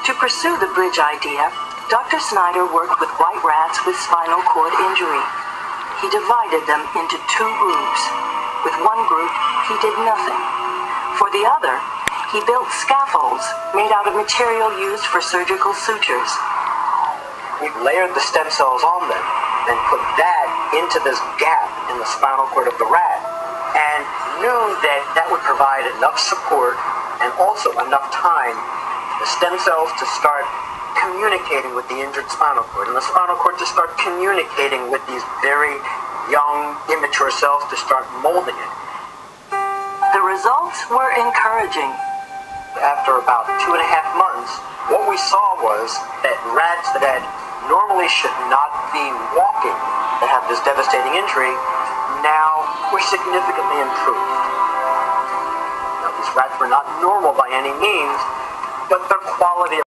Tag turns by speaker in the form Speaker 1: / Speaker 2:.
Speaker 1: To pursue the bridge idea, Dr. Snyder worked with white rats with spinal cord injury. He divided them into two groups. With one group, he did nothing. For the other, he built scaffolds made out of material used for surgical sutures.
Speaker 2: We layered the stem cells on them and put that into this gap in the spinal cord of the rat, and knew that that would provide enough support and also enough time for the stem cells to start communicating with the injured spinal cord, and the spinal cord to start communicating with these very young, immature cells to start molding it.
Speaker 1: The results were encouraging.
Speaker 2: After about 2.5 months, what we saw was that rats that normally should not be walking, that have this devastating injury, now were significantly improved. Now, these rats were not normal by any means, but their quality